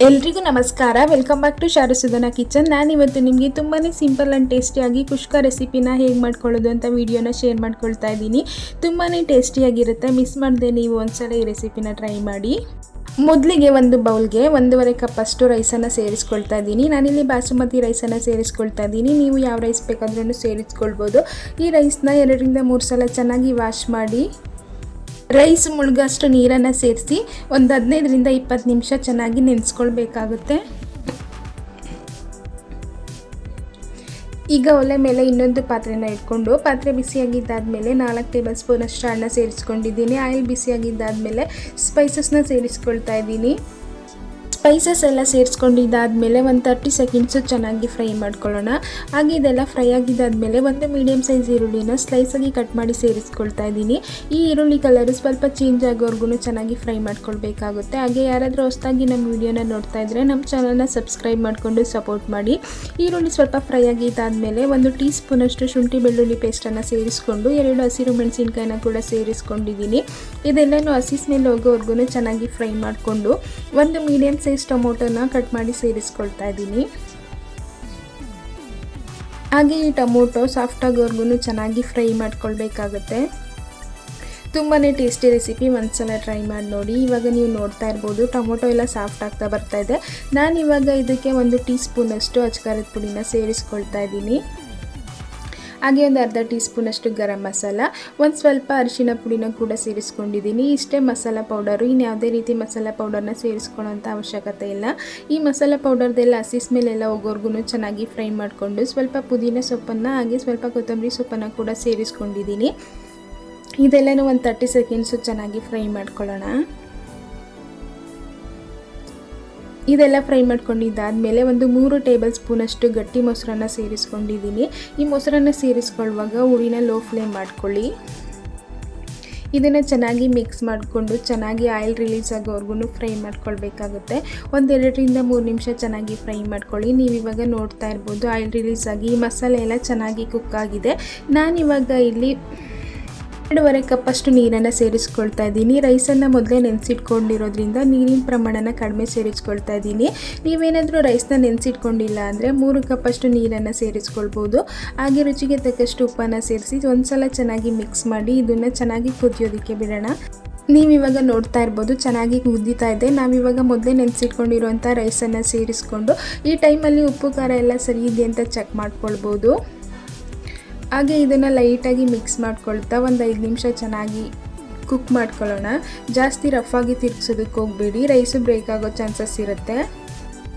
ಎಲ್ರಿಗೂ ನಮಸ್ಕಾರ. Welcome back to Sharusudhana kitchen. ನಾನಿವತ್ತು ನಿಮಗೆ ತುಂಬಾ ಸಿಂಪಲ್ ಆ್ಯಂಡ್ ಟೇಸ್ಟಿಯಾಗಿ ಕುಷ್ಕ ರೆಸಿಪಿನ ಹೇಗೆ ಮಾಡ್ಕೊಳ್ಳೋದು ಅಂತ ವಿಡಿಯೋನ ಶೇರ್ ಮಾಡ್ಕೊಳ್ತಾ ಇದ್ದೀನಿ. ತುಂಬಾ ಟೇಸ್ಟಿಯಾಗಿರುತ್ತೆ. ಮಿಸ್ ಮಾಡದೆ ನೀವು ಒಂದ್ಸಲ ಈ ರೆಸಿಪಿನ ಟ್ರೈ ಮಾಡಿ. ಮೊದಲಿಗೆ ಒಂದು ಬೌಲ್ಗೆ 1.5 ಕಪ್ಪಷ್ಟು ರೈಸನ್ನು ಸೇರಿಸ್ಕೊಳ್ತಾ ಇದ್ದೀನಿ. ನಾನಿಲ್ಲಿ ಬಾಸುಮತಿ ರೈಸನ್ನು ಸೇರಿಸ್ಕೊಳ್ತಾ ಇದ್ದೀನಿ. ನೀವು ಯಾವ ರೈಸ್ ಬೇಕಾದ್ರೂ ಸೇರಿಸ್ಕೊಳ್ಬೋದು. ಈ ರೈಸ್ನ 2ರಿಂದ 3 ಸಲ ಚೆನ್ನಾಗಿ ವಾಶ್ ಮಾಡಿ ರೈಸ್ ಮುಳುಗಷ್ಟು ನೀರನ್ನು ಸೇರಿಸಿ ಒಂದು 15ರಿಂದ 20 ನಿಮಿಷ ಚೆನ್ನಾಗಿ ನೆನೆಸ್ಕೊಳ್ಬೇಕಾಗುತ್ತೆ. ಈಗ ಒಲೆ ಮೇಲೆ ಇನ್ನೊಂದು ಪಾತ್ರೆನ ಇಟ್ಕೊಂಡು ಪಾತ್ರೆ ಬಿಸಿಯಾಗಿದ್ದಾದಮೇಲೆ 4 ಟೇಬಲ್ ಸ್ಪೂನ್ ಅಷ್ಟು ಎಣ್ಣೆ ಸೇರಿಸ್ಕೊಂಡಿದ್ದೀನಿ. ಆಯಿಲ್ ಬಿಸಿಯಾಗಿದ್ದಾದಮೇಲೆ ಸ್ಪೈಸಸ್ನ ಸೇರಿಸ್ಕೊಳ್ತಾ ಇದ್ದೀನಿ. ಸ್ಪೈಸಸ್ ಎಲ್ಲ ಸೇರಿಸ್ಕೊಂಡಿದ್ದಾದಮೇಲೆ ಒಂದು 30 ಸೆಕೆಂಡ್ಸು ಚೆನ್ನಾಗಿ ಫ್ರೈ ಮಾಡ್ಕೊಳ್ಳೋಣ. ಹಾಗೆ ಇದೆಲ್ಲ ಫ್ರೈ ಆಗಿದ್ದಾದಮೇಲೆ ಒಂದು ಮೀಡಿಯಮ್ ಸೈಜ್ ಈರುಳ್ಳಿನ ಸ್ಲೈಸಾಗಿ ಕಟ್ ಮಾಡಿ ಸೇರಿಸ್ಕೊಳ್ತಾ ಇದ್ದೀನಿ. ಈ ಈರುಳ್ಳಿ ಕಲರು ಸ್ವಲ್ಪ ಚೇಂಜ್ ಆಗೋವರೆಗೂ ಚೆನ್ನಾಗಿ ಫ್ರೈ ಮಾಡ್ಕೊಳ್ಬೇಕಾಗುತ್ತೆ. ಹಾಗೆ ಯಾರಾದರೂ ಹೊಸದಾಗಿ ನಮ್ಮ ವಿಡಿಯೋನ ನೋಡ್ತಾ ಇದ್ದರೆ ನಮ್ಮ ಚಾನಲ್ನ ಸಬ್ಸ್ಕ್ರೈಬ್ ಮಾಡಿಕೊಂಡು ಸಪೋರ್ಟ್ ಮಾಡಿ. ಈರುಳ್ಳಿ ಸ್ವಲ್ಪ ಫ್ರೈ ಆಗಿದ್ದಾದಮೇಲೆ 1 ಟೀ ಸ್ಪೂನಷ್ಟು ಶುಂಠಿ ಬೆಳ್ಳುಳ್ಳಿ ಪೇಸ್ಟನ್ನು ಸೇರಿಸ್ಕೊಂಡು 2 ಹಸಿರು ಮೆಣಸಿನ್ಕಾಯಿನ ಕೂಡ ಸೇರಿಸ್ಕೊಂಡಿದ್ದೀನಿ. ಇದೆಲ್ಲನೂ ಹಸಿ ಸ್ಮೆಲ್ ಹೋಗೋವರೆಗೂ ಚೆನ್ನಾಗಿ ಫ್ರೈ ಮಾಡಿಕೊಂಡು ಒಂದು ಮೀಡಿಯಮ್ ಸೈಜ್ ಟೊಮೊಟೊನ ಕಟ್ ಮಾಡಿ ಸೇರಿಸ್ಕೊಳ್ತಾ ಇದ್ದೀನಿ. ಹಾಗೆ ಈ ಟೊಮೊಟೊ ಸಾಫ್ಟ್ ಆಗೋವರೆಗೂ ಚೆನ್ನಾಗಿ ಫ್ರೈ ಮಾಡ್ಕೊಳ್ಬೇಕಾಗುತ್ತೆ. ತುಂಬಾ ಟೇಸ್ಟಿ ರೆಸಿಪಿ, ಒಂದ್ಸಲ ಟ್ರೈ ಮಾಡಿ ನೋಡಿ. ಇವಾಗ ನೀವು ನೋಡ್ತಾ ಇರ್ಬೋದು ಟೊಮೊಟೊ ಎಲ್ಲ ಸಾಫ್ಟ್ ಆಗ್ತಾ ಬರ್ತಾ ಇದೆ. ನಾನಿವಾಗ ಇದಕ್ಕೆ 1 ಟೀ ಸ್ಪೂನಷ್ಟು ಅಚ್ಕಾರದ ಪುಡಿನ ಸೇರಿಸ್ಕೊಳ್ತಾ ಇದ್ದೀನಿ. ಹಾಗೆ ಒಂದು ಅರ್ಧ ಟೀ ಸ್ಪೂನಷ್ಟು ಗರಂ ಮಸಾಲ, ಒಂದು ಸ್ವಲ್ಪ ಅರಿಶಿನ ಪುಡಿನ ಕೂಡ ಸೇರಿಸ್ಕೊಂಡಿದ್ದೀನಿ. ಇಷ್ಟೇ ಮಸಾಲ ಪೌಡರು, ಇನ್ಯಾವುದೇ ರೀತಿ ಮಸಾಲ ಪೌಡರ್ನ ಸೇರಿಸ್ಕೊಳ್ಳೋಂಥ ಅವಶ್ಯಕತೆ ಇಲ್ಲ. ಈ ಮಸಾಲ ಪೌಡರ್ದೆಲ್ಲ ಹಸಿ ಸ್ಮೆಲ್ಲೆಲ್ಲ ಹೋಗೋರ್ಗು ಚೆನ್ನಾಗಿ ಫ್ರೈ ಮಾಡಿಕೊಂಡು ಸ್ವಲ್ಪ ಪುದೀನ ಸೊಪ್ಪನ್ನು ಹಾಗೆ ಸ್ವಲ್ಪ ಕೊತ್ತಂಬರಿ ಸೊಪ್ಪನ್ನು ಕೂಡ ಸೇರಿಸ್ಕೊಂಡಿದ್ದೀನಿ. ಇದೆಲ್ಲನೂ ಒಂದು 30 ಸೆಕೆಂಡ್ಸು ಚೆನ್ನಾಗಿ ಫ್ರೈ ಮಾಡ್ಕೊಳ್ಳೋಣ. ಇದೆಲ್ಲ ಫ್ರೈ ಮಾಡ್ಕೊಂಡಿದ್ದಾದಮೇಲೆ ಒಂದು 3 ಟೇಬಲ್ ಸ್ಪೂನಷ್ಟು ಗಟ್ಟಿ ಮೊಸರನ್ನ ಸೇರಿಸ್ಕೊಂಡಿದ್ದೀನಿ. ಈ ಮೊಸರನ್ನ ಸೇರಿಸ್ಕೊಳ್ಳುವಾಗ ಉರಿನ ಲೋ ಫ್ಲೇಮ್ ಮಾಡ್ಕೊಳ್ಳಿ. ಇದನ್ನು ಚೆನ್ನಾಗಿ ಮಿಕ್ಸ್ ಮಾಡಿಕೊಂಡು ಚೆನ್ನಾಗಿ ಆಯಿಲ್ ರಿಲೀಸ್ ಆಗೋವರೆಗೂ ಫ್ರೈ ಮಾಡ್ಕೊಳ್ಬೇಕಾಗುತ್ತೆ. ಒಂದು 2ರಿಂದ 3 ನಿಮಿಷ ಚೆನ್ನಾಗಿ ಫ್ರೈ ಮಾಡ್ಕೊಳ್ಳಿ. ನೀವಿವಾಗ ನೋಡ್ತಾ ಇರ್ಬೋದು ಆಯಿಲ್ ರಿಲೀಸ್ ಆಗಿ ಈ ಮಸಾಲೆ ಎಲ್ಲ ಚೆನ್ನಾಗಿ ಕುಕ್ ಆಗಿದೆ. ನಾನಿವಾಗ ಇಲ್ಲಿ 2.5 ಕಪ್ಪಷ್ಟು ನೀರನ್ನು ಸೇರಿಸ್ಕೊಳ್ತಾ ಇದ್ದೀನಿ. ರೈಸನ್ನು ಮೊದಲೇ ನೆನೆಸಿಟ್ಕೊಂಡಿರೋದ್ರಿಂದ ನೀರಿನ ಪ್ರಮಾಣನ ಕಡಿಮೆ ಸೇರಿಸ್ಕೊಳ್ತಾ ಇದ್ದೀನಿ. ನೀವೇನಾದರೂ ರೈಸ್ನ ನೆನೆಸಿಟ್ಕೊಂಡಿಲ್ಲ ಅಂದರೆ 3 ಕಪ್ಪಷ್ಟು ನೀರನ್ನು ಸೇರಿಸ್ಕೊಳ್ಬೋದು. ಹಾಗೆ ರುಚಿಗೆ ತಕ್ಕಷ್ಟು ಉಪ್ಪನ್ನು ಸೇರಿಸಿ ಒಂದು ಸಲ ಚೆನ್ನಾಗಿ ಮಿಕ್ಸ್ ಮಾಡಿ ಇದನ್ನು ಚೆನ್ನಾಗಿ ಕುದಿಯೋದಕ್ಕೆ ಬಿಡೋಣ. ನೀವಿವಾಗ ನೋಡ್ತಾ ಇರ್ಬೋದು ಚೆನ್ನಾಗಿ ಕುದೀತಾ ಇದೆ. ನಾವಿವಾಗ ಮೊದಲೇ ನೆನೆಸಿಟ್ಕೊಂಡಿರೋಂಥ ರೈಸನ್ನು ಸೇರಿಸ್ಕೊಂಡು ಈ ಟೈಮಲ್ಲಿ ಉಪ್ಪು ಖಾರ ಎಲ್ಲ ಸರಿ ಇದೆ ಅಂತ ಚೆಕ್ ಮಾಡ್ಕೊಳ್ಬೋದು. ಹಾಗೆ ಇದನ್ನು ಲೈಟಾಗಿ ಮಿಕ್ಸ್ ಮಾಡ್ಕೊಳ್ತಾ ಒಂದು 5 ನಿಮಿಷ ಚೆನ್ನಾಗಿ ಕುಕ್ ಮಾಡ್ಕೊಳ್ಳೋಣ. ಜಾಸ್ತಿ ರಫಾಗಿ ತಿರ್ಗಿಸೋದಕ್ಕೆ ಹೋಗಬೇಡಿ, ರೈಸು ಬ್ರೇಕ್ ಆಗೋ ಚಾನ್ಸಸ್ ಇರುತ್ತೆ.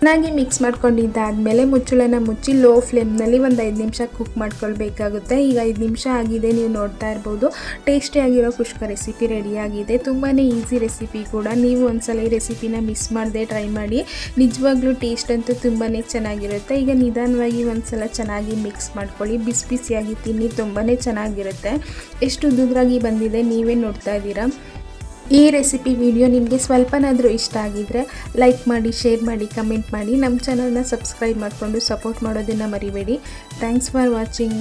ಚೆನ್ನಾಗಿ ಮಿಕ್ಸ್ ಮಾಡ್ಕೊಂಡಿದ್ದಾದಮೇಲೆ ಮುಚ್ಚಳನ ಮುಚ್ಚಿ ಲೋ ಫ್ಲೇಮ್ನಲ್ಲಿ ಒಂದು 5 ನಿಮಿಷ ಕುಕ್ ಮಾಡ್ಕೊಳ್ಬೇಕಾಗುತ್ತೆ. ಈಗ 5 ನಿಮಿಷ ಆಗಿದೆ, ನೀವು ನೋಡ್ತಾ ಇರ್ಬೋದು ಟೇಸ್ಟಿಯಾಗಿರೋ ಕುಷ್ಕ ರೆಸಿಪಿ ರೆಡಿಯಾಗಿದೆ. ತುಂಬಾ ಈಸಿ ರೆಸಿಪಿ ಕೂಡ. ನೀವು ಒಂದ್ಸಲ ಈ ರೆಸಿಪಿನ ಮಿಸ್ ಮಾಡದೆ ಟ್ರೈ ಮಾಡಿ. ನಿಜವಾಗ್ಲೂ ಟೇಸ್ಟ್ ಅಂತೂ ತುಂಬಾ ಚೆನ್ನಾಗಿರುತ್ತೆ. ಈಗ ನಿಧಾನವಾಗಿ ಒಂದ್ಸಲ ಚೆನ್ನಾಗಿ ಮಿಕ್ಸ್ ಮಾಡ್ಕೊಳ್ಳಿ. ಬಿಸಿ ಬಿಸಿಯಾಗಿ ತಿನ್ನಿ, ತುಂಬಾ ಚೆನ್ನಾಗಿರುತ್ತೆ. ಎಷ್ಟು ಉದುರಾಗಿ ಬಂದಿದೆ ನೀವೇ ನೋಡ್ತಾ ಇದ್ದೀರಾ. ಈ ರೆಸಿಪಿ ವಿಡಿಯೋ ನಿಮಗೆ ಸ್ವಲ್ಪನಾದರೂ ಇಷ್ಟ ಆಗಿದ್ದರೆ ಲೈಕ್ ಮಾಡಿ, ಶೇರ್ ಮಾಡಿ, ಕಮೆಂಟ್ ಮಾಡಿ. ನಮ್ಮ ಚಾನಲ್ನ ಸಬ್ಸ್ಕ್ರೈಬ್ ಮಾಡಿಕೊಂಡು ಸಪೋರ್ಟ್ ಮಾಡೋದನ್ನು ಮರಿಬೇಡಿ. Thanks for watching.